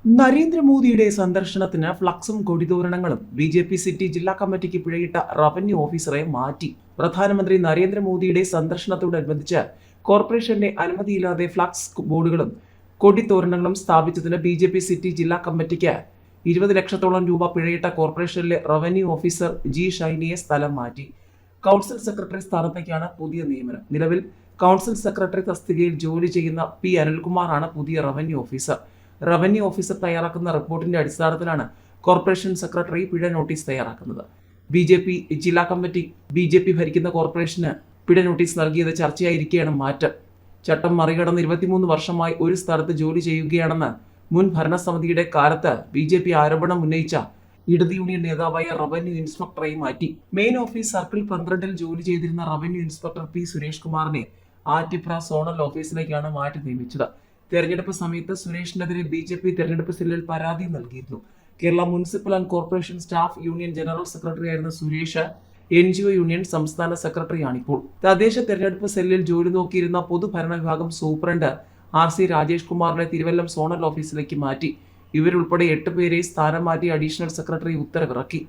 നരേന്ദ്രമോദിയുടെ സന്ദർശനത്തിന് ഫ്ലക്സും കൊടിതോരണങ്ങളും BJP. City ജില്ലാ കമ്മിറ്റിക്ക് പിഴയിട്ട റവന്യൂ ഓഫീസറെ മാറ്റി. പ്രധാനമന്ത്രി നരേന്ദ്രമോദിയുടെ സന്ദർശനത്തോടനുബന്ധിച്ച് കോർപ്പറേഷന്റെ അനുമതിയില്ലാതെ ഫ്ലക്സ് ബോർഡുകളും കൊടിത്തോരണങ്ങളും സ്ഥാപിച്ചതിന് ബി.ജെ.പി. സിറ്റി ജില്ലാ കമ്മിറ്റിക്ക് 20 ലക്ഷത്തോളം രൂപ പിഴയിട്ട കോർപ്പറേഷനിലെ റവന്യൂ ഓഫീസർ ജി ഷൈനിയെ സ്ഥലം മാറ്റി. കൗൺസിൽ സെക്രട്ടറി സ്ഥാനത്തേക്കാണ് പുതിയ നിയമനം. നിലവിൽ കൗൺസിൽ സെക്രട്ടറി തസ്തികയിൽ ജോലി ചെയ്യുന്ന പി അനിൽകുമാറാണ് പുതിയ റവന്യൂ ഓഫീസർ. റവന്യൂ ഓഫീസർ തയ്യാറാക്കുന്ന റിപ്പോർട്ടിന്റെ അടിസ്ഥാനത്തിലാണ് കോർപ്പറേഷൻ സെക്രട്ടറി പിഴ നോട്ടീസ് തയ്യാറാക്കുന്നത്. ബി.ജെ.പി. ജില്ലാ കമ്മിറ്റി ബി.ജെ.പി. ഭരിക്കുന്ന കോർപ്പറേഷന് പിഴ നോട്ടീസ് നൽകിയത് ചർച്ചയായിരിക്കെയാണ് മാറ്റം. ചട്ടം മറികടന്ന് 23 വർഷമായി ഒരു സ്ഥലത്ത് ജോലി ചെയ്യുകയാണെന്ന് മുൻ ഭരണസമിതിയുടെ കാലത്ത് ബി.ജെ.പി. ആരോപണം ഉന്നയിച്ച ഇടത് യൂണിയൻ നേതാവായ റവന്യൂ ഇൻസ്പെക്ടറെ മാറ്റി. മെയിൻ ഓഫീസ് സർക്കിൾ 12-ൽ ജോലി ചെയ്തിരുന്ന റവന്യൂ ഇൻസ്പെക്ടർ പി സുരേഷ് കുമാറിനെ ആറ്റിപ്ര സോണൽ ഓഫീസിലേക്കാണ് മാറ്റി നിയമിച്ചത്. തെരഞ്ഞെടുപ്പ് സമയത്ത് സുരേഷിനെതിരെ ബി.ജെ.പി. തെരഞ്ഞെടുപ്പ് സെല്ലിൽ പരാതി നൽകിയിരുന്നു. Kerala municipal and corporation staff union general സെക്രട്ടറിയായിരുന്ന സുരേഷ് NGO യൂണിയൻ സംസ്ഥാന സെക്രട്ടറിയാണിപ്പോൾ. തദ്ദേശ തെരഞ്ഞെടുപ്പ് സെല്ലിൽ ജോലി നോക്കിയിരുന്ന പൊതുഭരണ വിഭാഗം സൂപ്രണ്ട് RC രാജേഷ് കുമാറിനെ തിരുവല്ലം സോണൽ ഓഫീസിലേക്ക് മാറ്റി. ഇവരുൾപ്പെടെ 8 പേരെ സ്ഥാനം മാറ്റി അഡീഷണൽ സെക്രട്ടറി ഉത്തരവിറക്കി.